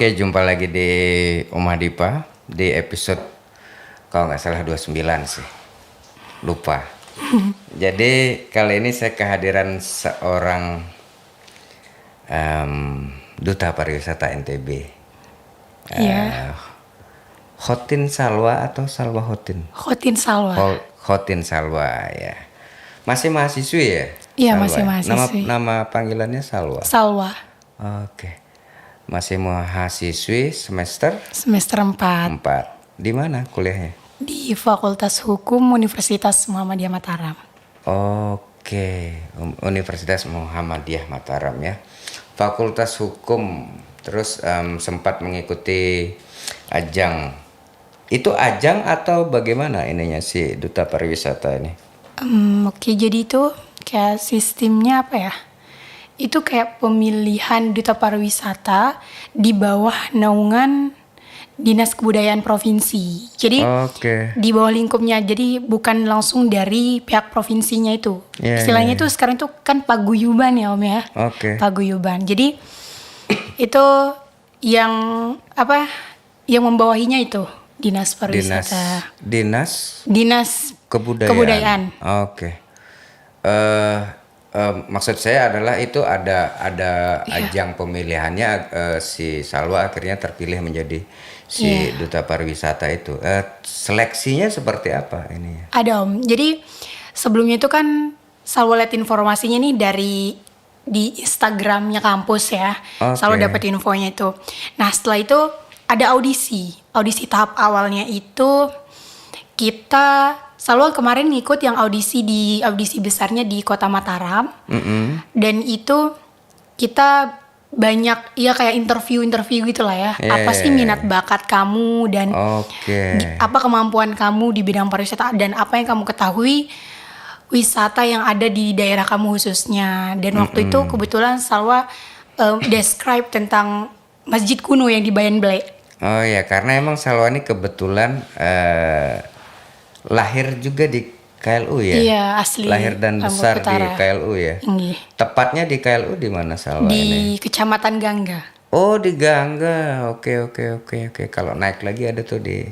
Oke, jumpa lagi di Oma Dipa di episode kalau nggak salah 29 sih. Lupa. Jadi kali ini saya kehadiran seorang duta pariwisata NTB. Iya. Khotin Salwa atau Salwa Khotin? Khotin Salwa. Khotin Salwa ya. Masih mahasiswi ya? Iya, Salwa masih ya? mahasiswi. Nama panggilannya Salwa. Salwa. Oke. Masih mahasiswi semester Semester 4 4. Di mana kuliahnya? di Fakultas Hukum Universitas Muhammadiyah Mataram. Oke, Universitas Muhammadiyah Mataram ya. Fakultas Hukum. Terus sempat mengikuti ajang. Itu ajang atau bagaimana ininya si duta pariwisata ini? Oke, jadi itu kayak sistemnya apa ya? Itu kayak pemilihan duta pariwisata di bawah naungan Dinas Kebudayaan Provinsi. Jadi Oke. di bawah lingkupnya, jadi bukan langsung dari pihak provinsinya itu. Iya, Istilahnya iya, itu sekarang itu kan paguyuban ya Om ya. Oke. Paguyuban. Jadi itu yang apa? Yang membawahinya itu Dinas Pariwisata. Dinas Kebudayaan. Oke. Maksud saya adalah itu ada ajang pemilihannya, si Salwa akhirnya terpilih menjadi si duta pariwisata itu. Seleksinya seperti apa ini? Ada Om. Jadi sebelumnya itu kan Salwa lihat informasinya nih di Instagramnya kampus ya. Oke. Salwa dapat infonya itu. Nah setelah itu ada audisi tahap awalnya itu kita Salwa kemarin ngikut yang audisi besarnya di Kota Mataram. Dan itu kita banyak ya kayak interview gitulah ya. Apa sih minat bakat kamu dan apa kemampuan kamu di bidang pariwisata dan apa yang kamu ketahui wisata yang ada di daerah kamu khususnya. Dan waktu itu kebetulan Salwa describe tentang masjid kuno yang di Bayan Blek. Oh ya, karena emang Salwa ini kebetulan lahir juga di KLU ya? Iya, asli. Lahir dan besar Utara. di KLU ya? Iya. Tepatnya di KLU di mana Salwa ini? Di Kecamatan Gangga. Oh, di Gangga. Oke. Kalau naik lagi ada tuh di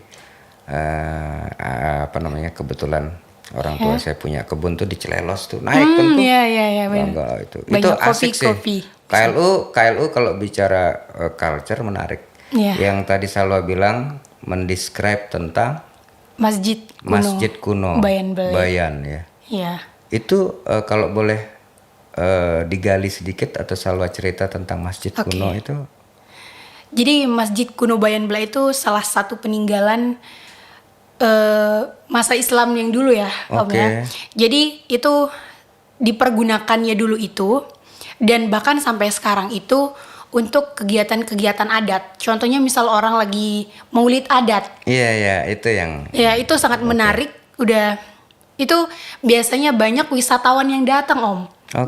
apa namanya, kebetulan orang tua saya punya kebun tuh di Cilelos tuh. Naik kan tuh. Iya, benar. Gangga itu. Banyak Itu asik kopi. sih. KLU kalau bicara culture menarik. Iya. Yang tadi Salwa bilang mendescribe tentang Masjid kuno. Bayan Blek. Bayan ya. Iya. Itu kalau boleh digali sedikit atau Salwa cerita tentang masjid kuno itu. Jadi Masjid Kuno Bayan Blek itu salah satu peninggalan masa Islam yang dulu ya, Om ya. Jadi itu dipergunakannya dulu itu dan bahkan sampai sekarang itu untuk kegiatan-kegiatan adat. Contohnya misal orang lagi maulid adat. Iya, itu yang. Ya, itu sangat menarik. Udah itu biasanya banyak wisatawan yang datang, Om.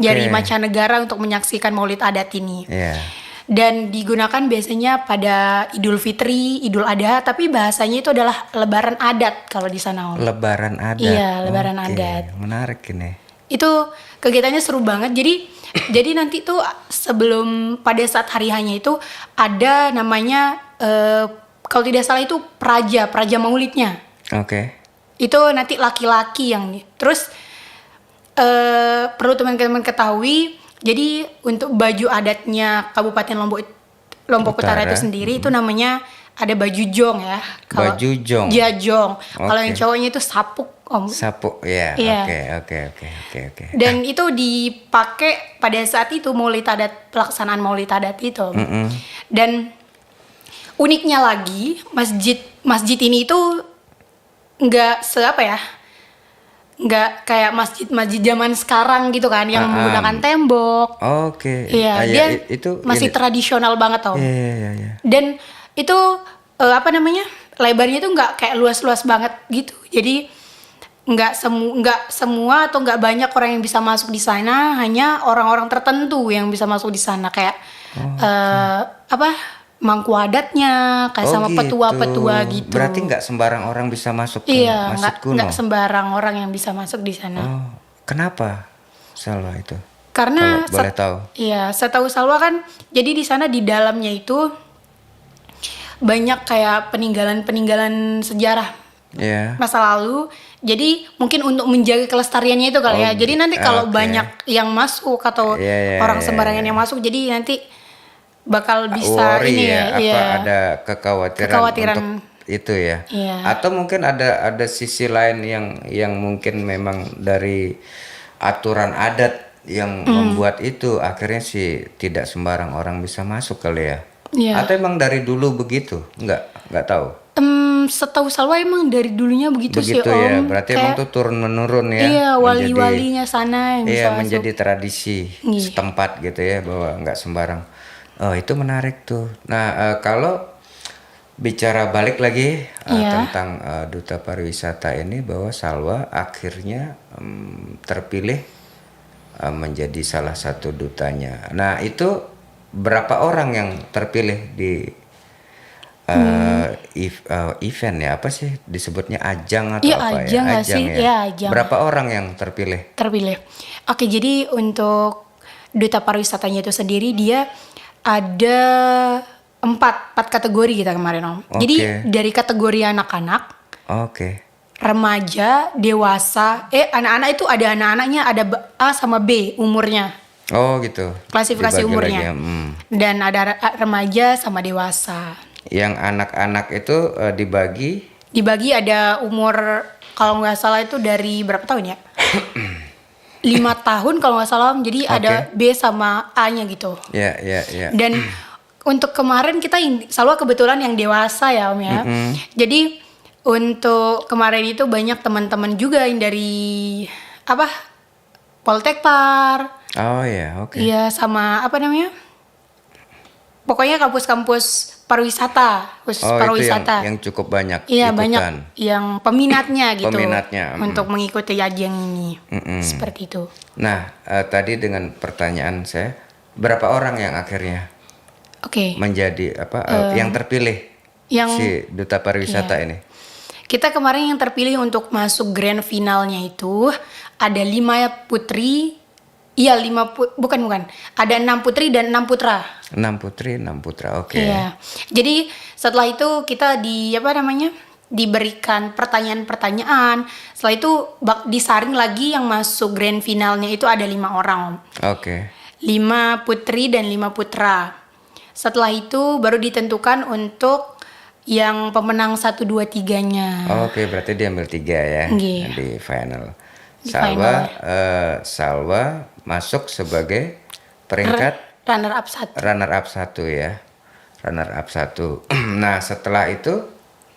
Dari mancanegara untuk menyaksikan maulid adat ini. Iya. Dan digunakan biasanya pada Idul Fitri, Idul Adha, tapi bahasanya itu adalah Lebaran adat kalau di sana, Om. Lebaran adat. Iya, Lebaran adat. Menarik ini. Itu kegiatannya seru banget. Jadi nanti tuh sebelum pada saat hari hanya itu ada namanya kalau tidak salah itu praja maulidnya. Oke. Itu nanti laki-laki yang nih. Terus perlu teman-teman ketahui. Jadi untuk baju adatnya Kabupaten Lombok Utara itu sendiri itu namanya ada baju jong ya. Baju jong. Iya, jong. Kalau yang cowoknya itu sapuk, Om. Sapuk ya. Iya. Oke. Dan itu dipakai pada saat itu pelaksanaan maulid adat itu. Dan uniknya lagi masjid ini itu nggak kayak masjid zaman sekarang gitu kan yang menggunakan tembok. Oke. Iya, dia itu masih tradisional banget tau. Iya. Dan itu lebarnya tuh nggak kayak luas-luas banget gitu. Jadi nggak semua atau nggak banyak orang yang bisa masuk di sana, hanya orang-orang tertentu yang bisa masuk di sana kayak mangku adatnya kayak sama petua-petua gitu. Berarti nggak sembarang orang bisa masuk ke Masjid Kuno. Nggak sembarang orang yang bisa masuk di sana. Oh, kenapa Salwa itu? Karena kalau boleh tahu. Iya, setahu Salwa kan jadi di sana di dalamnya itu banyak kayak peninggalan sejarah Ya. masa lalu. Jadi mungkin untuk menjaga kelestariannya itu kali ya. Jadi nanti kalau oke. banyak yang masuk atau Iya, iya, orang iya, sembarangan iya. yang masuk, jadi nanti bakal bisa Worry ini ya, ya, apa iya. ada kekhawatiran Kekhawatiran. untuk itu ya? Iya. Atau mungkin ada sisi lain yang mungkin memang dari aturan adat yang membuat itu akhirnya sih tidak sembarang orang bisa masuk kali ya? Iya. Atau emang dari dulu begitu? Nggak tahu. Setahu Salwa emang dari dulunya begitu sih Begitu ya, Om. berarti emang tuh turun menurun ya, Iya, menjadi wali-walinya sana yang iya bisa masuk. menjadi tradisi Iya. setempat gitu ya, bahwa nggak sembarang. Oh itu menarik tuh. Nah kalau bicara balik lagi Iya. tentang duta pariwisata ini, bahwa Salwa akhirnya terpilih menjadi salah satu dutanya. Nah itu berapa orang yang terpilih di event ya, apa sih disebutnya, ajang atau Iya, apa ya? ajang nggak sih? ya. Iya, ajang. Berapa orang yang terpilih? Terpilih. Oke, jadi untuk duta pariwisatanya itu sendiri dia ada empat kategori kita kemarin Om. Jadi Oke. dari kategori anak-anak, Oke. remaja, dewasa, anak-anak itu ada anak-anaknya, ada A sama B umurnya, Oh gitu. klasifikasi Dibagi umurnya. lagi ya. Dan ada remaja sama dewasa. Yang anak-anak itu Dibagi ada umur kalau nggak salah itu dari berapa tahun ya? 5 tahun kalau nggak salah Om. Jadi ada B sama A-nya gitu. ya. Dan untuk kemarin kita selalu kebetulan yang dewasa ya Om ya. Jadi untuk kemarin itu banyak teman-teman juga yang dari apa? Poltekpar. Oh ya, oke. Iya, sama apa namanya? Pokoknya kampus-kampus pariwisata, khusus Oh itu pariwisata. yang cukup banyak Iya, ikutan. banyak yang peminatnya gitu. Peminatnya, Untuk mengikuti ajang ini. Seperti itu. Nah tadi dengan pertanyaan saya, berapa orang yang akhirnya Oke. menjadi yang terpilih yang- si duta pariwisata iya. ini? Kita kemarin yang terpilih untuk masuk grand finalnya itu ada 5 putri. Iya, bukan. Ada 6 putri dan 6 putra. 6 putri, 6 putra, oke. Iya. Jadi setelah itu kita diberikan pertanyaan-pertanyaan. Setelah itu disaring lagi yang masuk grand finalnya itu ada 5 orang Om. Oke. 5 putri dan 5 putra. Setelah itu baru ditentukan untuk yang pemenang 1, 2, 3-nya. Oke, berarti diambil 3 ya Iya. di final. Di Salwa masuk sebagai peringkat Runner up 1. runner up 1 ya. Runner up 1. Nah, setelah itu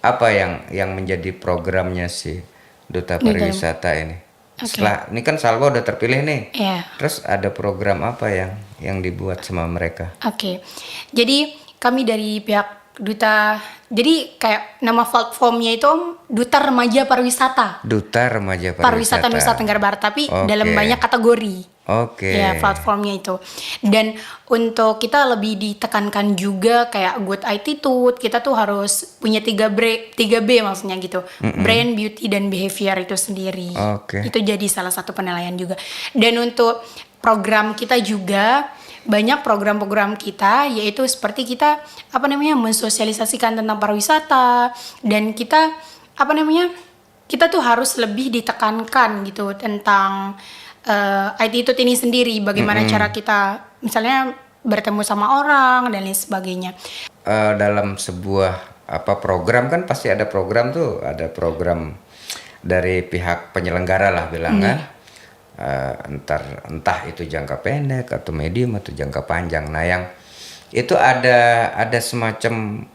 apa yang menjadi programnya si duta pariwisata ini? Setelah ini kan Salwa udah terpilih nih. Iya. Terus ada program apa yang dibuat sama mereka? Oke. Jadi kami dari pihak duta, jadi kayak nama platformnya itu Om, Duta Remaja Pariwisata. Duta Remaja Pariwisata Pariwisata. Nusa Tenggara Barat, tapi Oke. dalam banyak kategori. Oke. Ya, platformnya itu. Dan untuk kita lebih ditekankan juga kayak good attitude, kita tuh harus punya 3B maksudnya gitu. Brand, beauty, dan behavior itu sendiri. Oke. Itu jadi salah satu penilaian juga. Dan untuk program kita juga banyak program-program kita, yaitu seperti kita mensosialisasikan tentang pariwisata, dan kita kita tuh harus lebih ditekankan gitu tentang attitude ini sendiri, bagaimana cara kita misalnya bertemu sama orang dan lain sebagainya. Dalam sebuah program kan pasti ada program tuh, ada program dari pihak penyelenggara lah bilang kan. Entah itu jangka pendek atau medium atau jangka panjang. Nah, yang itu ada semacam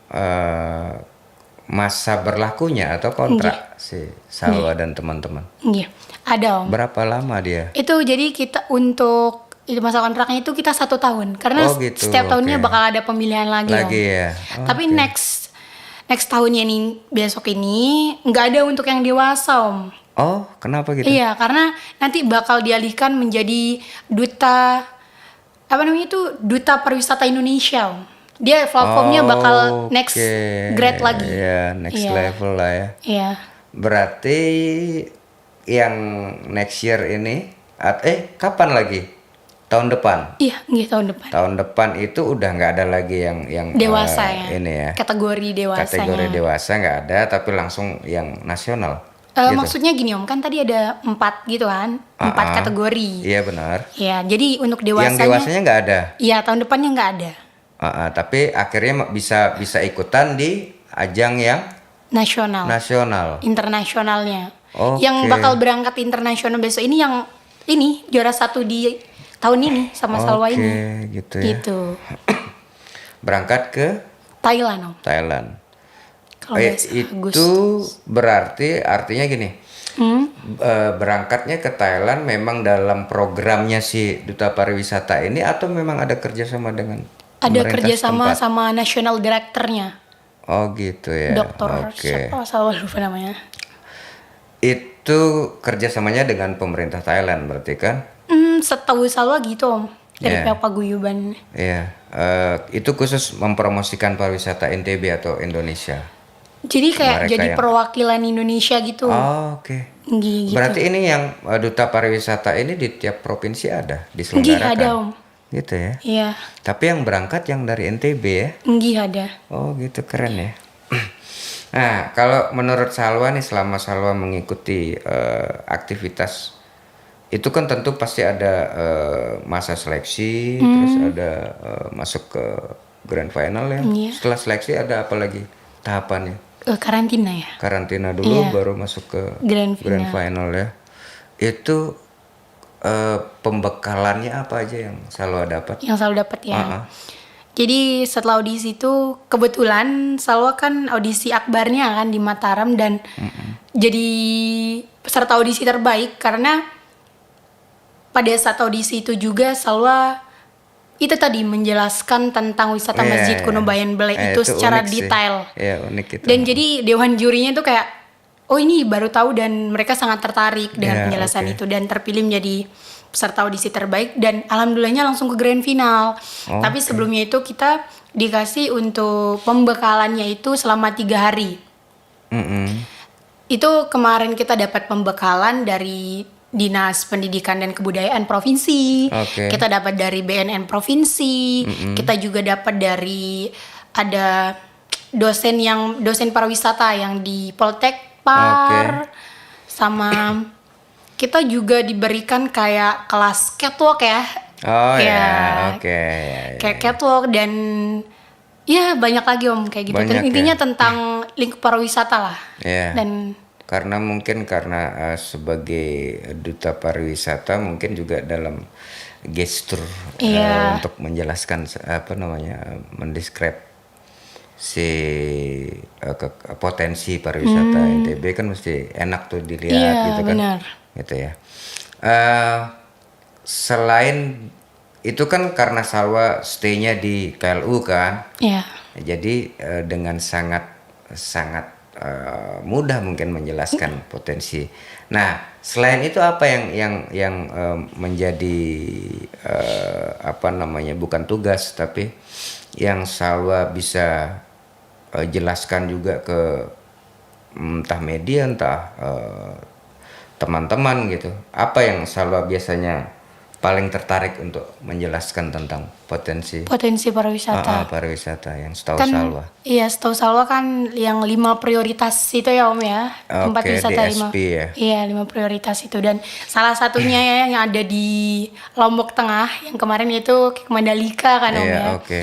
masa berlakunya atau kontrak si Salwa dan teman-teman. Iya, ada Om. Berapa lama dia? Itu jadi kita untuk itu masa kontraknya itu kita 1 tahun, karena Oh, gitu, setiap tahunnya oke. bakal ada pemilihan lagi Om. Ya. Oh, Tapi oke. next tahunnya nih, besok ini nggak ada untuk yang dewasa Om. Oh, kenapa gitu? Iya, karena nanti bakal dialihkan menjadi duta duta pariwisata Indonesia Om. Dia platformnya bakal next grade lagi. Iya, next Iya. level lah ya. Iya. Berarti yang next year ini kapan lagi? tahun depan. Iya, nggih tahun depan. Tahun depan itu udah nggak ada lagi yang Dewasa ya. ini ya. Kategori dewasanya. Kategori dewasa nggak ada, tapi langsung yang nasional. Gitu. Maksudnya gini Om, kan tadi ada 4 gitu kan, 4 kategori. Iya benar. Ya, jadi untuk dewasanya. Yang dewasanya nggak ada. Iya, tahun depannya nggak ada. Tapi akhirnya bisa ikutan di ajang yang nasional. Internasionalnya. Oke. Yang bakal berangkat internasional besok ini yang ini juara 1 di tahun ini sama Salwa ini. Oke, gitu ya. Gitu. Berangkat ke Thailand Om. Thailand. Kalau nggak salah, Itu berarti artinya gini. Berangkatnya ke Thailand memang dalam programnya si Duta Pariwisata ini atau memang ada kerjasama dengan ada pemerintah kerjasama setempat? sama national directornya. Oh gitu ya. Dokter siapa Salwa lupa namanya. Itu kerjasamanya dengan pemerintah Thailand berarti kan? Setahu Salwa gitu Om. Dari Yeah. pihak paguyuban. Iya. Itu khusus mempromosikan pariwisata NTB atau Indonesia. Jadi kayak Mereka jadi yang- perwakilan Indonesia gitu. Oh, oke. Gitu. Berarti ini yang Duta Pariwisata ini di tiap provinsi ada Nggih diselenggarakan. ada Om. Gitu ya. Iya, Tapi yang berangkat yang dari NTB ya. nggih ada. Oh, gitu keren ya. Nah, kalau menurut Salwa nih selama Salwa mengikuti aktivitas itu kan tentu pasti ada masa seleksi, terus ada masuk ke grand final ya. Iya. Setelah seleksi ada apa lagi tahapannya? Karantina ya. Karantina dulu Iya. baru masuk ke Grand final ya. Itu pembekalannya apa aja yang Salwa dapat? Yang selalu dapat ya. Ah. Jadi setelah audisi itu kebetulan Salwa kan audisi akbarnya kan di Mataram dan jadi peserta audisi terbaik karena pada saat audisi itu juga Salwa itu tadi menjelaskan tentang wisata Iya, Masjid iya. Kuno Bayan Bele itu secara unik sih. detail. Iya, unik itu. Dan jadi dewan jurinya tuh kayak oh ini baru tahu dan mereka sangat tertarik dengan Ya, penjelasan oke. itu dan terpilih menjadi peserta audisi terbaik dan alhamdulillahnya langsung ke grand final. Tapi sebelumnya itu kita dikasih untuk pembekalannya itu selama 3 hari. Mm-mm. Itu kemarin kita dapat pembekalan dari Dinas Pendidikan dan Kebudayaan Provinsi. Oke. Kita dapat dari BNN Provinsi. Kita juga dapat dari ada dosen pariwisata yang di Poltek Par. Sama kita juga diberikan kayak kelas catwalk ya. Oh ya, Ya, oke. Ya, ya. Kayak catwalk dan ya banyak lagi Om kayak gitu. Banyak Intinya ya. tentang lingkup pariwisata lah. Ya. Dan Karena sebagai duta pariwisata mungkin juga dalam gestur Iya. untuk menjelaskan mendeskrip si potensi pariwisata NTB kan mesti enak tuh dilihat Iya, gitu kan. benar. Gitu ya. Selain itu kan karena Salwa stay-nya di PLU kan. ya. Jadi dengan sangat mudah mungkin menjelaskan potensi. Nah, selain itu apa yang menjadi bukan tugas tapi yang Salwa bisa jelaskan juga ke entah media entah teman-teman gitu. Apa yang Salwa biasanya paling tertarik untuk menjelaskan tentang potensi Pariwisata. pariwisata yang setahu Kan Salwa? iya, setahu Salwa kan yang 5 prioritas itu ya Om ya. Tempat Oke, wisata DSP ya. Iya, 5 prioritas itu dan salah satunya ya yang ada di Lombok Tengah yang kemarin itu ke Mandalika kan Om Iya, ya. oke.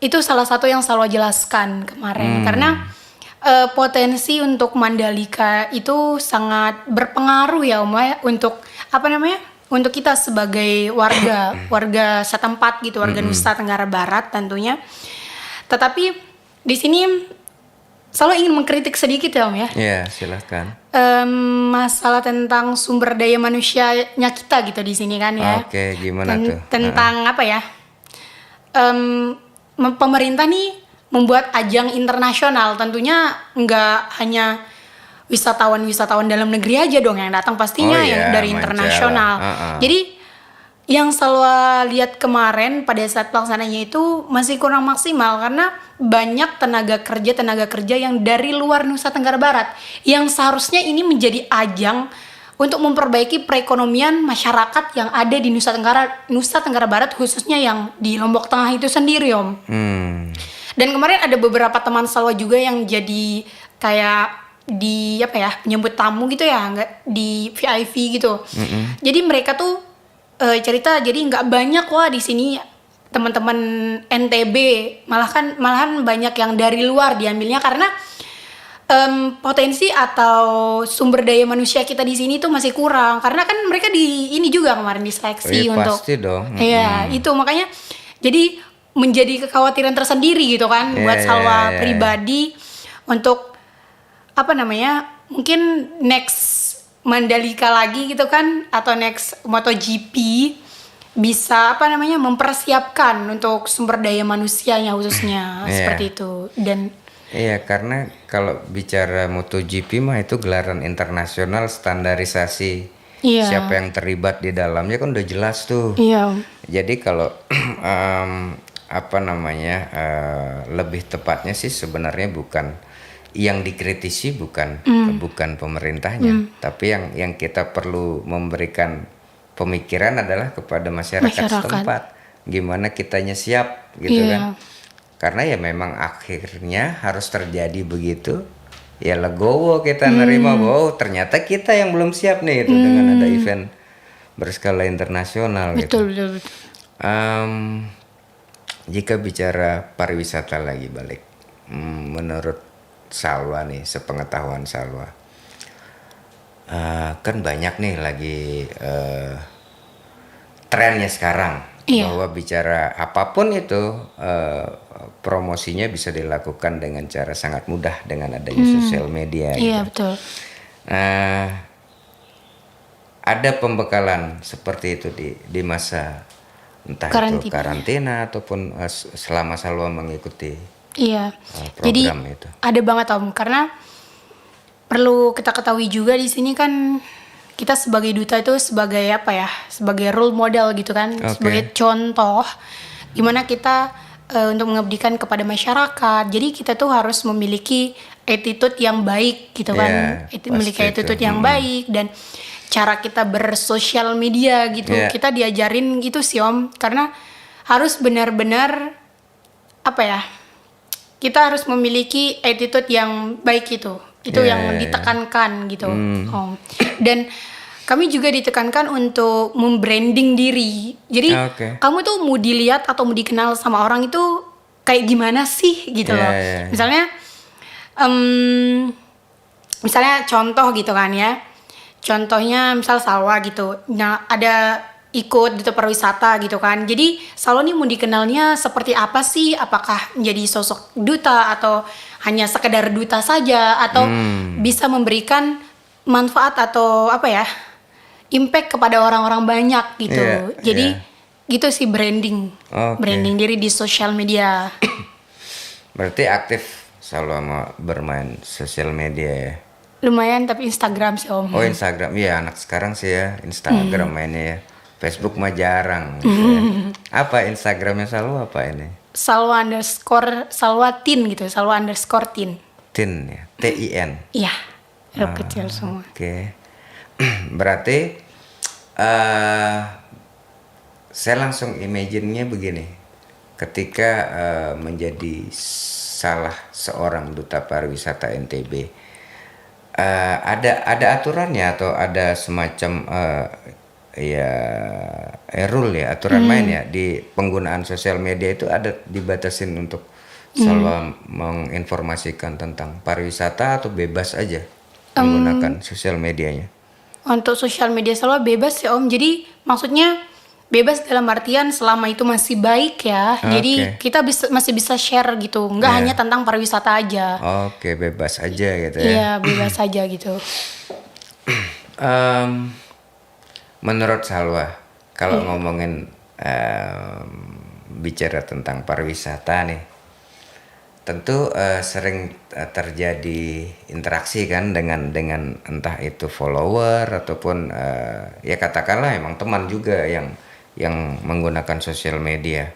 Itu salah satu yang Salwa jelaskan kemarin karena potensi untuk Mandalika itu sangat berpengaruh ya Om ya untuk untuk kita sebagai warga setempat gitu, warga Nusa Tenggara Barat tentunya. Tetapi di sini selalu ingin mengkritik sedikit ya Om ya. Iya, silahkan. Masalah tentang sumber daya manusianya kita gitu di sini kan ya. Oke, gimana tuh? Tentang apa ya? Pemerintah nih membuat ajang internasional, tentunya nggak hanya wisatawan dalam negeri aja dong yang datang, pastinya Oh yang iya, dari mancanegara. internasional. Jadi yang selalu lihat kemarin pada saat pelaksananya itu masih kurang maksimal karena banyak tenaga kerja yang dari luar Nusa Tenggara Barat yang seharusnya ini menjadi ajang untuk memperbaiki perekonomian masyarakat yang ada di Nusa Tenggara Barat, khususnya yang di Lombok Tengah itu sendiri, Om. Dan kemarin ada beberapa teman Salwa juga yang jadi kayak di apa ya, menyambut tamu gitu ya, nggak di VIP gitu. Jadi mereka tuh cerita, jadi nggak banyak wah di sini teman-teman NTB, malahan banyak yang dari luar diambilnya karena potensi atau sumber daya manusia kita di sini tuh masih kurang, karena kan mereka di ini juga kemarin diseleksi untuk pasti dong. iya itu makanya jadi menjadi kekhawatiran tersendiri gitu kan buat Salwa pribadi untuk apa namanya, mungkin next Mandalika lagi gitu kan, atau next MotoGP bisa apa namanya mempersiapkan untuk sumber daya manusianya khususnya seperti itu. Dan iya, karena kalau bicara MotoGP mah itu gelaran internasional, standarisasi siapa yang terlibat di dalamnya kan udah jelas tuh. Jadi kalau apa namanya lebih tepatnya sih sebenarnya bukan yang dikritisi bukan pemerintahnya, tapi yang kita perlu memberikan pemikiran adalah kepada masyarakat setempat, gimana kitanya siap gitu kan. Karena ya memang akhirnya harus terjadi begitu. Ya legowo kita nerima bahwa ternyata kita yang belum siap nih gitu dengan ada event berskala internasional gitu. Betul. Jika bicara pariwisata lagi balik, menurut Salwa nih, sepengetahuan Salwa, kan banyak nih lagi trennya sekarang bahwa bicara apapun itu promosinya bisa dilakukan dengan cara sangat mudah dengan adanya sosial media. Iya gitu. betul. Ada pembekalan seperti itu di masa entah itu karantina ataupun selama Salwa mengikuti program jadi, itu. ada banget Om, karena perlu kita ketahui juga di sini kan kita sebagai duta itu sebagai apa ya, sebagai role model gitu kan, sebagai contoh gimana kita untuk mengabdikan kepada masyarakat. Jadi kita tuh harus memiliki attitude yang baik gitu kan, memiliki attitude yang baik dan cara kita bersosial media gitu. Kita diajarin gitu sih Om, karena harus benar-benar apa ya, kita harus memiliki attitude yang baik itu yang ditekankan gitu. Dan kami juga ditekankan untuk membranding diri. Jadi kamu tuh mau dilihat atau mau dikenal sama orang itu kayak gimana sih gitu loh. Misalnya contoh gitu kan ya. Contohnya misal Salwa gitu. Nah, ada ikut duta pariwisata gitu kan. Jadi Salwa nih mau dikenalnya seperti apa sih? Apakah menjadi sosok duta atau hanya sekedar duta saja, atau bisa memberikan manfaat atau apa ya, impact kepada orang-orang banyak gitu. Jadi gitu sih branding diri di sosial media. Berarti aktif Salwa bermain sosial media ya? Lumayan, tapi Instagram sih Om. Oh Instagram, iya anak sekarang sih ya Instagram mainnya ya. Facebook mah jarang gitu ya. Apa Instagramnya Salwa apa ini? Salwa_Tin gitu, Salwa_Tin. Tin ya, TIN. Iya, huruf kecil semua. Oke. Berarti saya langsung imagine-nya begini. Ketika menjadi salah seorang duta pariwisata NTB, ada aturannya atau ada semacam rule ya, aturan main ya di penggunaan sosial media itu, ada dibatasin untuk Salwa menginformasikan tentang pariwisata atau bebas aja menggunakan sosial medianya? Untuk sosial media Salwa bebas ya Om. Jadi maksudnya bebas dalam artian selama itu masih baik ya. Jadi kita masih bisa share gitu. Nggak hanya tentang pariwisata aja. Bebas aja gitu ya. Iya, bebas aja gitu. Menurut Salwa, kalau ngomongin bicara tentang pariwisata nih, tentu sering terjadi interaksi kan dengan entah itu follower ataupun ya katakanlah emang teman juga yang menggunakan sosial media.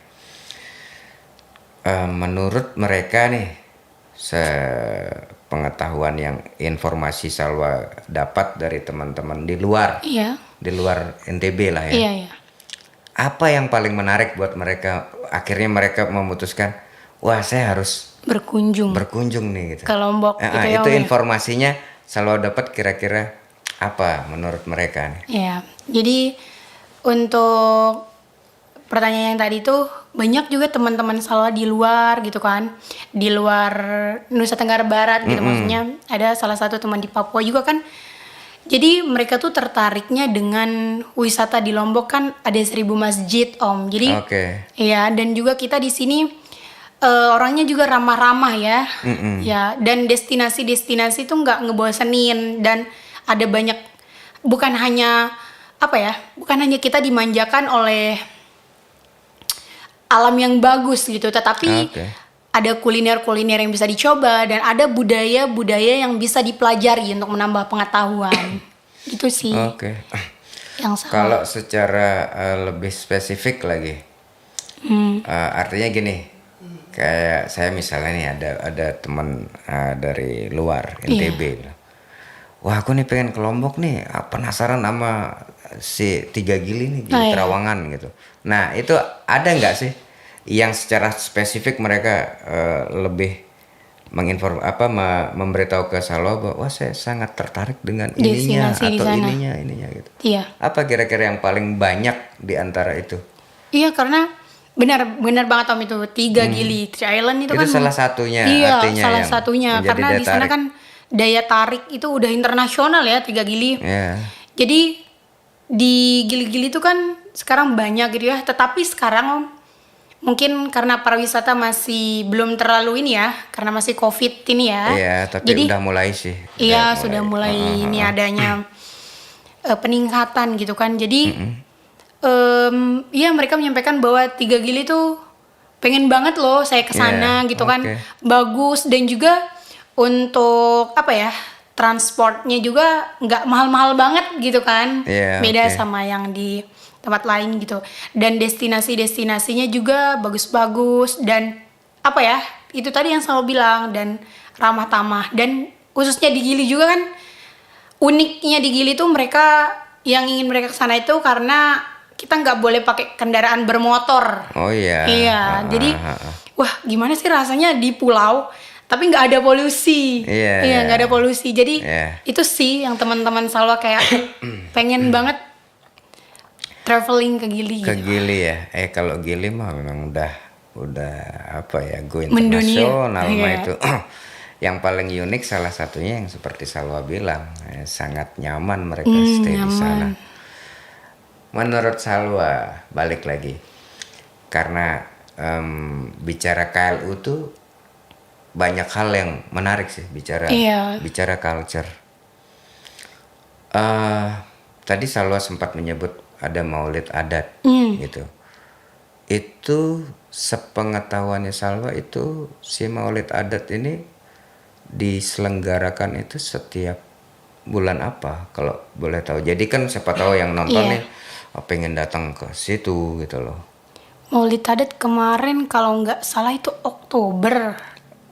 Menurut mereka nih, pengetahuan yang informasi Salwa dapat dari teman-teman di luar Iya. NTB lah ya. Iya, iya. Apa yang paling menarik buat mereka? Akhirnya mereka memutuskan, wah saya harus Berkunjung nih gitu. ke Lombok gitu ya, Itu Om ya. informasinya Salwa dapat kira-kira apa menurut mereka nih? Iya. Jadi untuk pertanyaan yang tadi tuh banyak juga teman-teman Salwa di luar gitu kan, di luar Nusa Tenggara Barat gitu, maksudnya ada salah satu teman di Papua juga kan. Jadi mereka tuh tertariknya dengan wisata di Lombok kan, ada 1000 masjid Om. Jadi Oke. iya, dan juga kita di sini orangnya juga ramah-ramah ya. Ya, dan destinasi-destinasi tuh nggak ngebosenin, dan ada banyak, bukan hanya bukan hanya kita dimanjakan oleh alam yang bagus gitu, tetapi Oke. ada kuliner-kuliner yang bisa dicoba, dan ada budaya-budaya yang bisa dipelajari untuk menambah pengetahuan. Gitu sih Oke. yang salah. Kalau secara lebih spesifik lagi, artinya gini, kayak saya misalnya nih ada teman dari luar NTB, bilang, wah aku nih pengen ke Lombok nih, penasaran sama si Tiga Gili nih, Gili Trawangan gitu. Nah itu ada nggak sih yang secara spesifik mereka lebih memberitahu ke Salwa bahwa wah saya sangat tertarik dengan ininya Destinasi di atau sana. ininya gitu. Iya. Apa kira-kira yang paling banyak di antara itu? Iya, karena benar banget Om, itu Tiga Gili Tree Island itu Itu kan salah satunya, iya, artinya salah yang satunya, menjadi karena daya di sana tarik. kan daya tarik itu udah internasional ya, Tiga Gili. Ya. Jadi di Gili-Gili itu kan sekarang banyak gitu ya, tetapi sekarang Om, mungkin karena pariwisata masih belum terlalu ini ya, karena masih COVID ini ya. Iya, tapi Jadi udah mulai sih. iya, sudah mulai ini adanya peningkatan gitu kan. Jadi iya, mereka menyampaikan bahwa Tiga Gili tuh pengen banget loh saya kesana Iya, gitu kan. oke. Bagus, dan juga untuk transportnya juga nggak mahal-mahal banget gitu kan. Iya, Beda oke. sama yang di tempat lain gitu. Dan destinasi-destinasinya juga bagus-bagus, dan itu tadi yang selalu bilang, dan ramah tamah. Dan khususnya di Gili juga kan, uniknya di Gili tuh mereka yang ingin mereka kesana itu karena kita nggak boleh pakai kendaraan bermotor. Oh iya. Iya, jadi wah gimana sih rasanya di pulau tapi nggak ada polusi. Iya, Iya, nggak ada polusi. Jadi Iya. itu sih yang teman-teman Salwa kayak pengen banget traveling ke Gili. Ke gitu. Gili ya. Kalau Gili mah memang udah go Mendunia. internasional mah Iya. itu. Yang paling unik salah satunya yang seperti Salwa bilang, sangat nyaman mereka stay di sana. Menurut Salwa, balik lagi, karena bicara KLU tuh banyak hal yang menarik sih, bicara culture. Tadi Salwa sempat menyebut ada maulid adat gitu. Itu sepengetahuannya Salwa, itu si maulid adat ini diselenggarakan itu setiap bulan apa kalau boleh tahu? Jadi kan siapa tahu yang nonton nih pengen datang ke situ gitu loh. Maulid adat kemarin kalau nggak salah itu Oktober.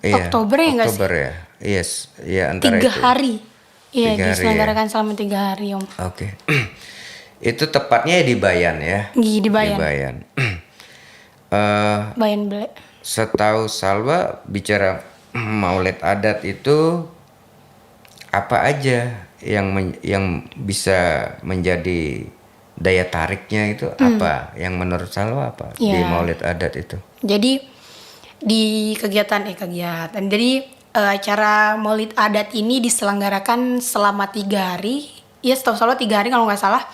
Iya, Oktober ya nggak sih? Oktober ya. Yes, ya antara 3 itu. hari. Iya, 3 hari, diselenggarakan selama 3 hari Om. Oke. Itu tepatnya di Bayan ya. Di Bayan. Di Bayan. Bayan Bele. Setahu Salwa bicara maulid adat itu apa aja yang bisa menjadi daya tariknya itu apa? Yang menurut Salwa apa di Iya. maulid adat itu? Jadi di kegiatan. Jadi acara Maulid Adat ini diselenggarakan selama 3 hari. Ya, setahu Salwa 3 hari kalau nggak salah.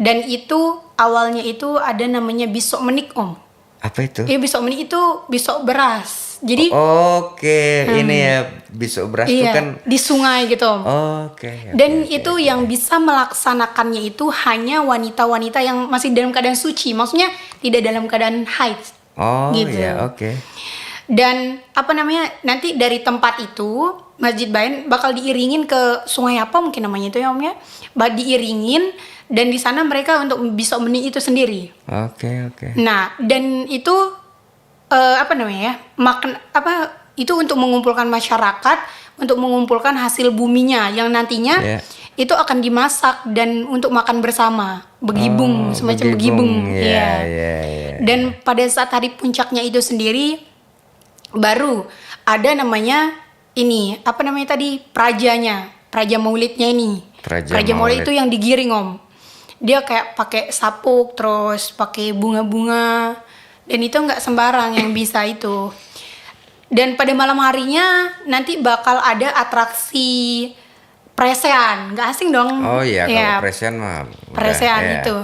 Dan itu awalnya itu ada namanya Bisok Menik Om. Apa itu? Iya, Bisok Menik itu bisok beras. Jadi Oke, ini ya bisok beras itu iya, kan. di sungai gitu Om. Oke. Dan itu yang bisa melaksanakannya itu hanya wanita-wanita yang masih dalam keadaan suci. Maksudnya tidak dalam keadaan haid. Oh gitu. iya, oke. Dan nanti dari tempat itu Masjid Bayan bakal diiringin ke sungai apa mungkin namanya itu ya Om ya. Diiringin, dan di sana mereka untuk Bisok Menik itu sendiri. Oke. Nah, dan itu itu untuk mengumpulkan masyarakat, untuk mengumpulkan hasil buminya yang nantinya Ya. itu akan dimasak dan untuk makan bersama, begibung, semacam begibung. Ya, Iya. ya. Dan pada saat hari puncaknya itu sendiri baru ada namanya ini, apa namanya tadi? Praja Maulidnya ini. Praja Praja Maulid Maulid. itu yang digiring, Om. Dia kayak pakai sapuk, terus pakai bunga-bunga, dan itu nggak sembarang yang bisa itu. Dan pada malam harinya nanti bakal ada atraksi presean, nggak asing dong? Oh iya, Ya, kalau presean mah udah, presean ya. itu.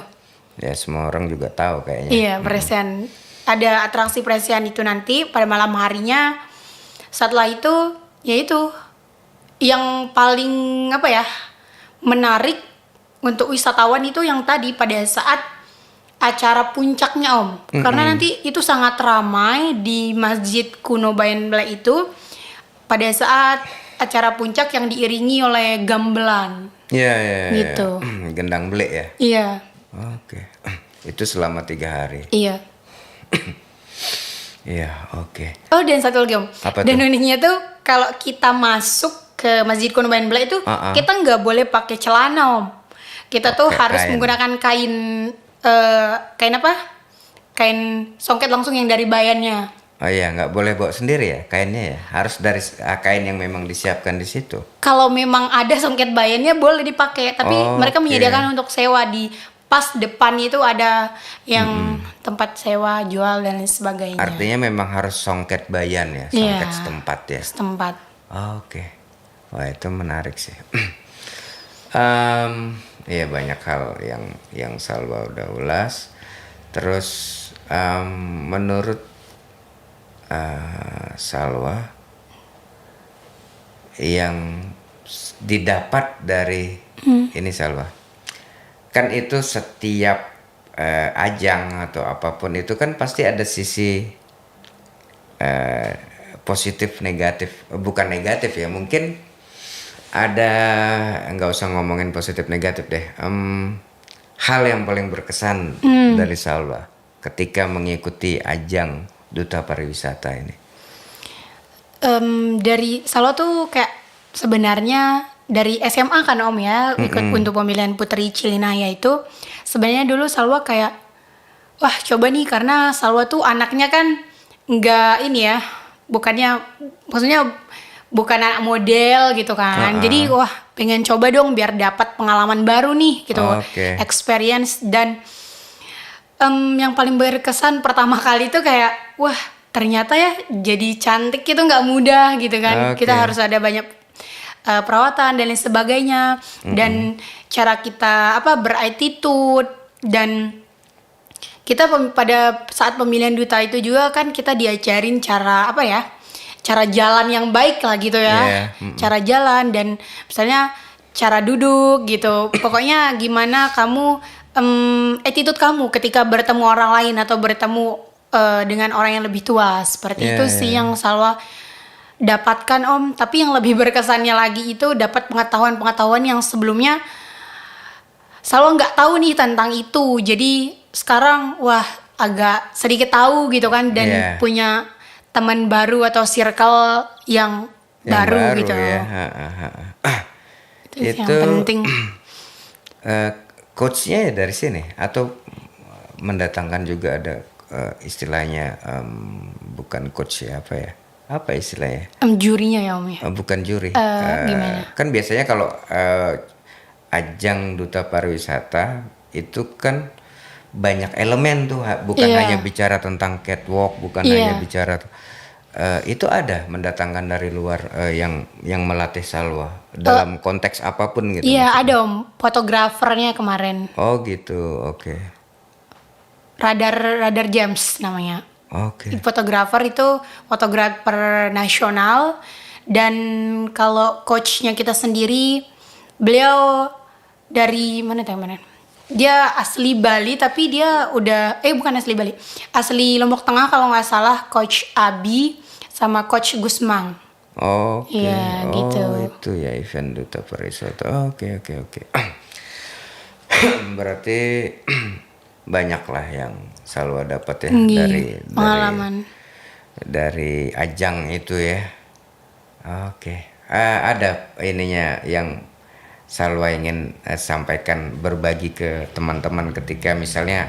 Ya semua orang juga tahu kayaknya. Iya, presean. Ada atraksi presean itu nanti pada malam harinya. Setelah itu, yaitu yang paling apa ya, menarik untuk wisatawan itu yang tadi pada saat acara puncaknya, Om. Karena nanti itu sangat ramai di Masjid Kuno Bayan Blai itu pada saat acara puncak yang diiringi oleh gamelan. Iya, iya, iya. Gitu. Gendang belik ya. Iya, Oke. Itu selama 3 hari. iya. Iya, oke. Oh, dan satu lagi, Om. Apa Dan tuh? uniknya tuh kalau kita masuk ke Masjid Kuno Bayan Blai itu kita nggak boleh pakai celana, Om. Kita tuh Pakai harus kain. menggunakan kain kain apa? Kain songket langsung yang dari bayannya. Oh iya, nggak boleh bawa sendiri ya kainnya ya. Harus dari kain yang memang disiapkan di situ. Kalau memang ada songket bayannya boleh dipakai, tapi Oh, mereka oke. menyediakan untuk sewa di pas depan itu ada yang tempat sewa, jual dan lain sebagainya. Artinya memang harus songket bayan ya, Iya. songket setempat ya. Setempat. Oke. Wah, itu menarik sih. Iya banyak hal yang Salwa udah ulas. Terus menurut Salwa yang didapat dari ini Salwa, kan itu setiap ajang atau apapun itu kan pasti ada sisi positif negatif, bukan negatif ya, mungkin ada, nggak usah ngomongin positif negatif deh. Hal yang paling berkesan dari Salwa ketika mengikuti ajang Duta Pariwisata ini. Dari Salwa tuh kayak sebenarnya dari SMA kan, Om ya, ikut untuk pemilihan Putri Cilinaya itu. Sebenarnya dulu Salwa kayak, wah coba nih, karena Salwa tuh anaknya kan nggak ini ya, maksudnya bukan anak model gitu kan. Jadi wah pengen coba dong biar dapat pengalaman baru nih gitu, Oke. experience. Dan yang paling berkesan pertama kali itu kayak, wah ternyata ya jadi cantik itu nggak mudah gitu kan. Oke. Kita harus ada banyak perawatan dan lain sebagainya. Dan cara kita berattitude, dan kita pada saat pemilihan duta itu juga kan kita diajarin cara cara jalan yang baik lah gitu ya. Iya, Cara jalan dan misalnya cara duduk gitu. Pokoknya gimana kamu attitude kamu ketika bertemu orang lain atau bertemu dengan orang yang lebih tua. Seperti Iya, itu sih yang Salwa dapatkan, Om. Tapi yang lebih berkesannya lagi itu dapat pengetahuan-pengetahuan yang sebelumnya Salwa nggak tahu nih tentang itu. Jadi sekarang wah agak sedikit tahu gitu kan, dan Iya. punya teman baru atau circle yang baru gitu. ya. Itu sih yang penting. Coachnya ya dari sini atau mendatangkan juga ada istilahnya, bukan coach ya, apa istilahnya, Jurinya ya, Om ya. bukan juri. Gimana? Kan biasanya kalau ajang Duta Pariwisata itu kan banyak elemen tuh, bukan Iya. hanya bicara tentang catwalk, bukan Iya. hanya bicara itu ada mendatangkan dari luar yang melatih Salwa dalam konteks apapun gitu. Iya, maksudnya. ada, Om, fotografernya kemarin. Oh gitu, oke. Radar James namanya. Oke. Fotografer itu fotografer nasional, dan kalau coachnya kita sendiri, beliau dari mana teman? Dia asli Bali, tapi dia udah bukan asli Bali, asli Lombok Tengah kalau nggak salah. Coach Abi sama Coach Gusmang. Oke. Iya, Oh, gitu. itu ya event Duta Pariwisata. Oke. Berarti banyak lah yang Salwa dapat ya Iya, dari pengalaman. dari ajang itu ya. Oke. Ada ininya yang Salwa ingin sampaikan, berbagi ke teman-teman ketika misalnya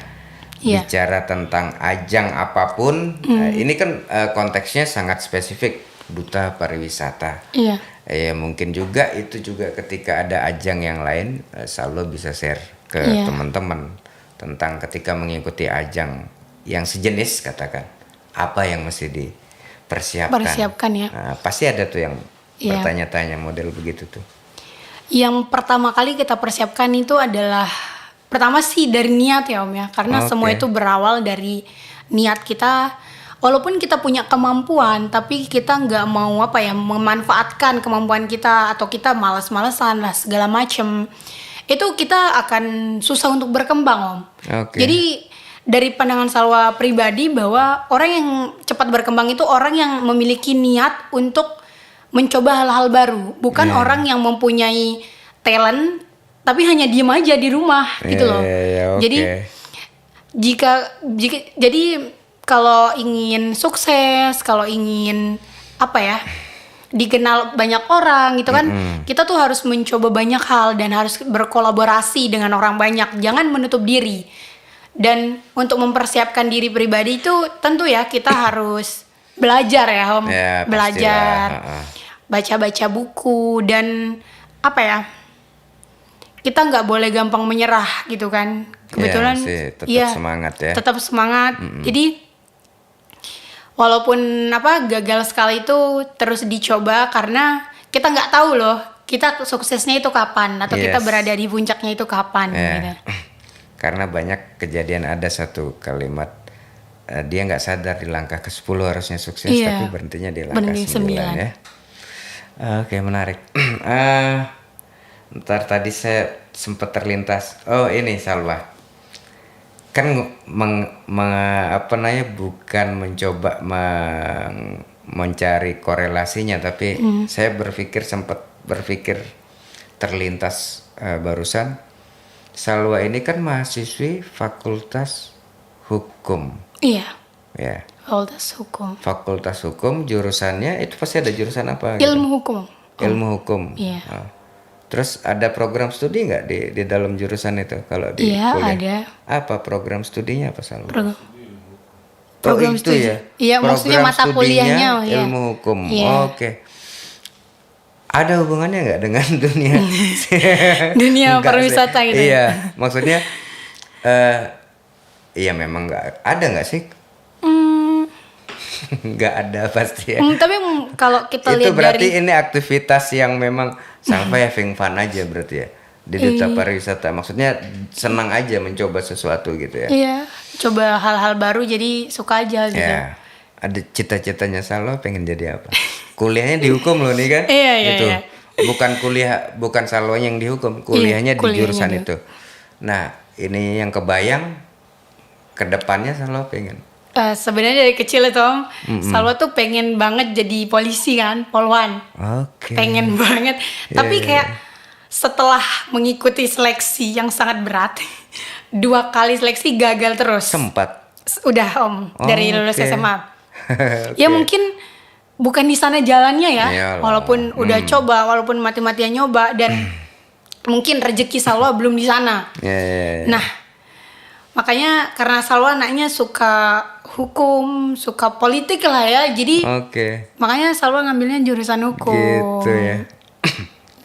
Iya. bicara tentang ajang apapun. Ini kan konteksnya sangat spesifik, duta pariwisata. Iya. Ya mungkin juga itu juga ketika ada ajang yang lain, Salwa bisa share ke Iya. teman-teman tentang ketika mengikuti ajang yang sejenis, katakan apa yang mesti dipersiapkan. Persiapkan ya. Nah, pasti ada tuh yang Iya. bertanya-tanya model begitu tuh. Yang pertama kali kita persiapkan itu adalah pertama sih dari niat ya Om ya, karena Oke. semua itu berawal dari niat kita. Walaupun kita punya kemampuan, tapi kita nggak mau memanfaatkan kemampuan kita, atau kita malas-malesan lah segala macem, itu kita akan susah untuk berkembang Om. Oke. Jadi dari pandangan Salwa pribadi, bahwa orang yang cepat berkembang itu orang yang memiliki niat untuk mencoba hal-hal baru, bukan orang yang mempunyai talent tapi hanya diem aja di rumah gitu loh. Oke. Jadi jika jadi kalau ingin sukses, kalau ingin dikenal banyak orang gitu kan, kita tuh harus mencoba banyak hal dan harus berkolaborasi dengan orang banyak, jangan menutup diri. Dan untuk mempersiapkan diri pribadi itu tentu ya kita harus belajar ya Om, Ya, belajar, pastilah. baca-baca buku, dan kita nggak boleh gampang menyerah gitu kan. Kebetulan Iya, tetap iya, semangat ya. tetap semangat. Jadi walaupun gagal sekali itu terus dicoba, karena kita nggak tahu loh kita suksesnya itu kapan, atau kita Yes. berada di puncaknya itu kapan Ya. gitu. Karena banyak kejadian, ada satu kalimat, dia nggak sadar di langkah ke-10 harusnya sukses, Iya. tapi berhentinya di langkah Berhenti 9 9. ya. Oke, menarik. Ntar tadi saya sempat terlintas. Oh ini Salwa, kan bukan mencoba mencari korelasinya, tapi saya sempat berpikir terlintas barusan. Salwa ini kan mahasiswi Fakultas Hukum, Iya, ya. Fakultas Hukum, Fakultas Hukum, jurusannya itu pasti ada jurusan apa? gitu? ilmu hukum. Ilmu hukum. Iya. Oh. Terus ada program studi nggak di dalam jurusan itu kalau di Iya, kuliah? ada. Apa program studinya apa Salwa? Program itu studi. ya. Iya, maksudnya Program mata studinya kuliahnya, iya. ilmu hukum. Iya. Oke. Ada hubungannya nggak dengan dunia Dunia Enggak pariwisata sih. gitu. Iya, maksudnya iya memang nggak ada nggak sih? Nggak ada pasti ya. Tapi kalau kita Itu lihat berarti dari ini aktivitas yang memang sampai having fun aja berarti ya di duta pariwisata. Maksudnya senang aja mencoba sesuatu gitu ya. iya, coba hal-hal baru, jadi suka aja gitu. Ya, ada cita-citanya Salwa pengen jadi apa? Kuliahnya di hukum loh nih kan? Iya, iya, Gitu. iya. Bukan Salwanya yang dihukum, kuliahnya di kuliahnya jurusan di- itu. Nah, ini yang kebayang ke depannya Salwa pengen. Sebenarnya dari kecil itu Om, Salwa tuh pengen banget jadi polisi kan, polwan. Oke. Pengen banget. Tapi kayak setelah mengikuti seleksi yang sangat berat, 2 kali seleksi gagal terus. Sempat. Udah Om, dari lulus Oke. SMA. Oke. Ya mungkin bukan di sana jalannya ya. Iyalah. Walaupun udah coba, walaupun mati-matian nyoba, dan mungkin rezeki Salwa belum di sana. Ya, ya, ya. Nah, makanya karena Salwa anaknya suka hukum, suka politik lah ya. Jadi Oke. makanya Salwa ngambilnya jurusan hukum. Gitu ya.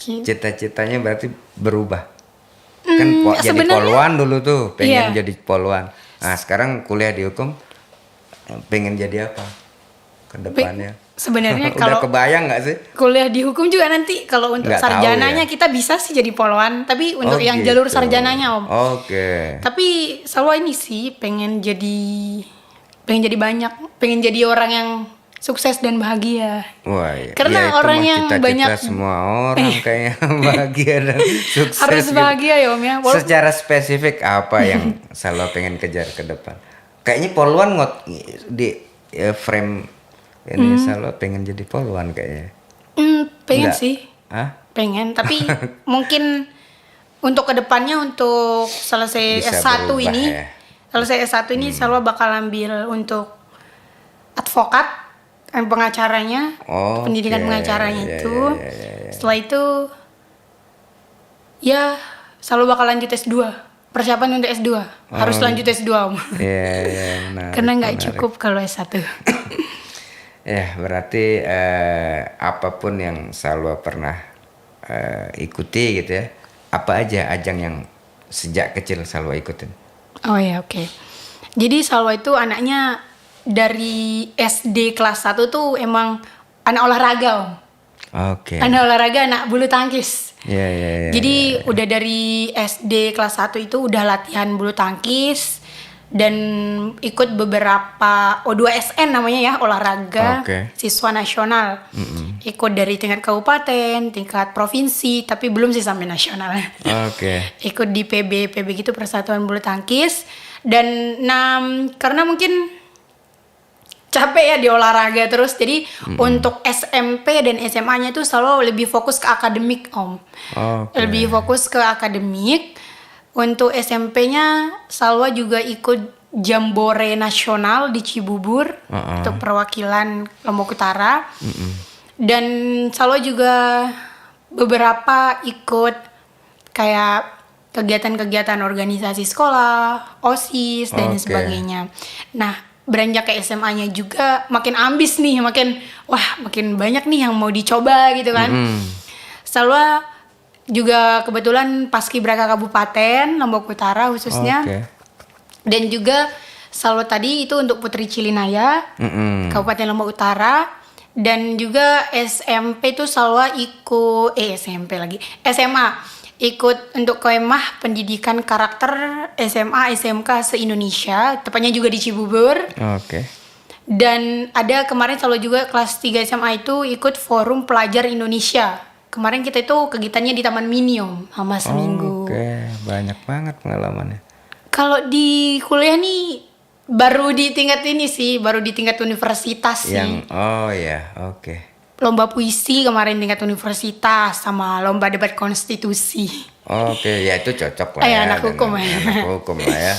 Gitu. Cita-citanya berarti berubah. Kan jadi sebenarnya- polwan dulu tuh, pengen Iya. jadi polwan. Nah, sekarang kuliah di hukum pengen jadi apa ke depannya? Sebenarnya Udah kalau kebayang nggak sih? kuliah di hukum juga nanti kalau untuk Nggak tahu sarjananya ya. kita bisa sih jadi polwan, tapi untuk Oh, yang gitu. jalur sarjananya Om. Oke. Tapi Salwa ini sih pengen jadi banyak, pengen jadi orang yang sukses dan bahagia. Wah, iya. Karena Ya, itu orang mah yang cita-cita banyak- semua orang kayaknya bahagia dan sukses. Harus gitu. bahagia ya Om ya. Secara spesifik apa yang Salwa pengen kejar ke depan? Kayaknya polwan di frame ini Salwa pengen jadi polwan kayaknya. Pengen Enggak. sih, Hah? pengen. Tapi mungkin untuk kedepannya, untuk selesai Bisa S1 berubah ini, ya. selesai S1 ini Salwa bakal ambil untuk advokat, pengacaranya, Oke, pendidikan pengacaranya ya, itu. ya. Setelah itu ya selalu bakal lanjut S2. Persiapan untuk S2. Harus lanjut S2 Om. Iya, menarik. Karena nggak menarik. cukup kalau S1. Ya, berarti apapun yang Salwa pernah ikuti gitu ya. Apa aja ajang yang sejak kecil Salwa ikutin? Oh ya, oke. Jadi Salwa itu anaknya dari SD kelas 1 tuh emang anak olahraga Om. Oke. Anak olahraga, anak bulu tangkis. Iya, iya, iya. Jadi udah dari SD kelas 1 itu udah latihan bulu tangkis dan ikut beberapa O2SN namanya ya, olahraga Oke. siswa nasional. Ikut dari tingkat kabupaten, tingkat provinsi, tapi belum sih sampai nasional. Oke. Ikut di PB gitu, Persatuan Bulu Tangkis. Dan karena mungkin capek ya di olahraga terus, jadi untuk SMP dan SMA-nya itu selalu lebih fokus ke akademik Om. Oke. Lebih fokus ke akademik. Untuk SMP-nya Salwa juga ikut Jambore Nasional di Cibubur untuk perwakilan Lombok Utara. Dan Salwa juga beberapa ikut kayak kegiatan-kegiatan organisasi sekolah, OSIS dan Oke. sebagainya. Nah, beranjak ke SMA-nya juga makin ambis nih, makin banyak nih yang mau dicoba gitu kan. Salwa juga kebetulan Paskibraka Kabupaten Lombok Utara khususnya. Oke. Dan juga Salwa tadi itu untuk Putri Cilinaya Kabupaten Lombok Utara. Dan juga SMP itu Salwa ikut SMA ikut untuk kemah pendidikan karakter SMA SMK se-Indonesia, tepatnya juga di Cibubur. Oke. Dan ada kemarin Salwa juga kelas 3 SMA itu ikut Forum Pelajar Indonesia. Kemarin kita itu kegiatannya di Taman Mini Om, sama seminggu. Oke, banyak banget pengalamannya. Kalau di kuliah nih baru di tingkat ini sih, baru di tingkat universitas sih. Oh ya, oke. Lomba puisi kemarin tingkat universitas sama lomba debat konstitusi. Oke, ya itu cocok lah ya. Anak hukum dengan ya. Anak hukum lah ya.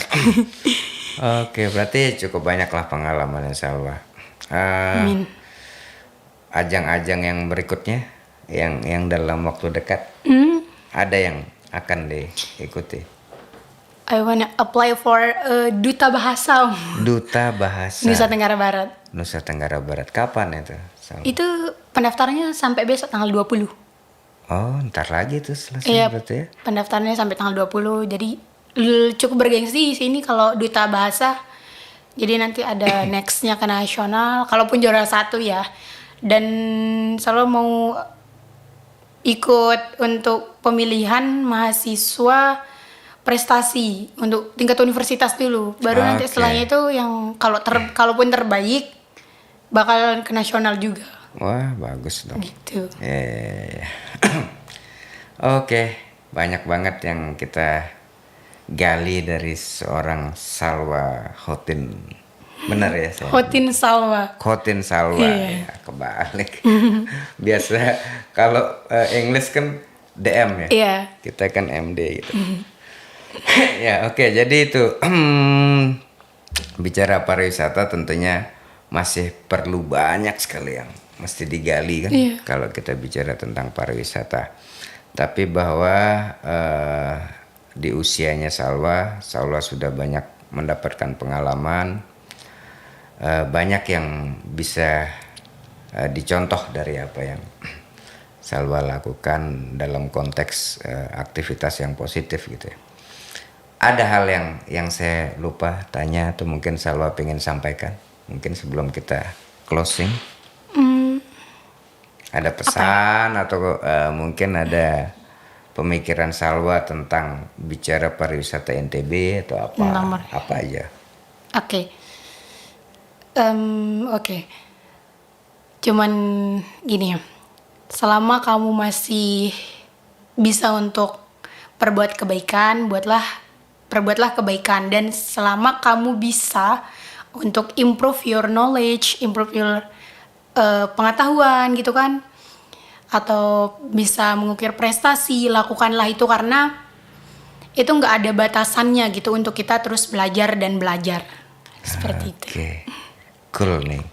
Oke, berarti cukup banyak lah pengalaman Salwa. Amin. Ajang-ajang yang berikutnya, yang dalam waktu dekat, ada yang akan diikuti. I wanna apply for duta bahasa Om. Duta Bahasa Nusa Tenggara Barat. Nusa Tenggara Barat. Kapan itu, Salwa? Itu pendaftarannya sampai besok tanggal 20. Oh, ntar lagi tuh selesai Iya, berarti ya. pendaftarannya sampai tanggal 20. Jadi cukup bergengsi sini kalau duta bahasa. Jadi nanti ada nextnya ke nasional, kalaupun juara 1 ya. Dan selalu mau ikut untuk pemilihan mahasiswa prestasi untuk tingkat universitas dulu. Baru nanti Oke. setelahnya itu yang kalaupun terbaik bakal ke nasional juga. Wah, bagus dong. Gitu. Ya. Oke, banyak banget yang kita gali dari seorang Salwa Khotin. Benar ya saya? Khotin Salwa. Khotin Salwa. Iya. Ya, kebalik. Biasa kalau English kan DM ya. Iya. Kita kan MD gitu. Ya, oke. Jadi itu bicara pariwisata tentunya masih perlu banyak sekali yang mesti digali kan. Iya. Kalau kita bicara tentang pariwisata. Tapi bahwa di usianya Salwa sudah banyak mendapatkan pengalaman, banyak yang bisa dicontoh dari apa yang Salwa lakukan dalam konteks aktivitas yang positif gitu ya. Ada hal yang saya lupa tanya atau mungkin Salwa pengen sampaikan, mungkin sebelum kita closing. Ada pesan atau mungkin ada pemikiran Salwa tentang bicara pariwisata NTB atau apa aja. Oke. Oke. Cuman gini ya. Selama kamu masih bisa untuk perbuat kebaikan, perbuatlah kebaikan. Dan selama kamu bisa untuk improve your knowledge, improve your pengetahuan gitu kan, atau bisa mengukir prestasi, lakukanlah itu, karena itu nggak ada batasannya gitu untuk kita terus belajar dan belajar seperti itu. Oke, cool nih.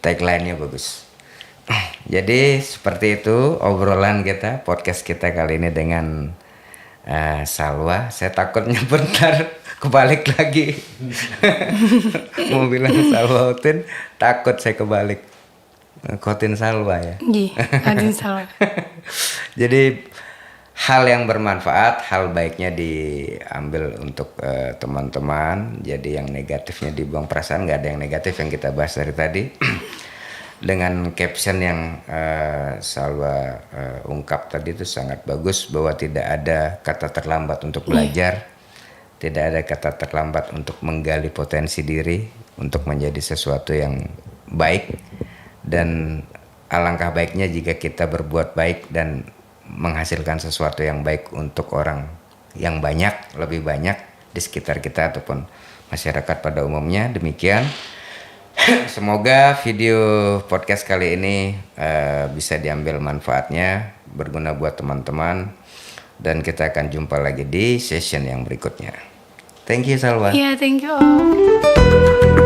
tagline-nya bagus. Jadi seperti itu obrolan kita, podcast kita kali ini dengan Salwa. Saya takutnya bentar kebalik lagi. Mau bilang Salwa Udin, takut saya kebalik. Kotin Salwa ya. Iya, Salwa. Jadi hal yang bermanfaat, hal baiknya diambil untuk teman-teman. Jadi yang negatifnya dibuang, perasaan nggak ada yang negatif yang kita bahas dari tadi. Dengan caption yang Salwa ungkap tadi itu sangat bagus, bahwa tidak ada kata terlambat untuk belajar, tidak ada kata terlambat untuk menggali potensi diri, untuk menjadi sesuatu yang baik, dan alangkah baiknya jika kita berbuat baik dan menghasilkan sesuatu yang baik untuk orang yang banyak, lebih banyak di sekitar kita ataupun masyarakat pada umumnya. Demikian. Semoga video podcast kali ini bisa diambil manfaatnya, berguna buat teman-teman, dan kita akan jumpa lagi di session yang berikutnya. Thank you Salwa. Iya, thank you all.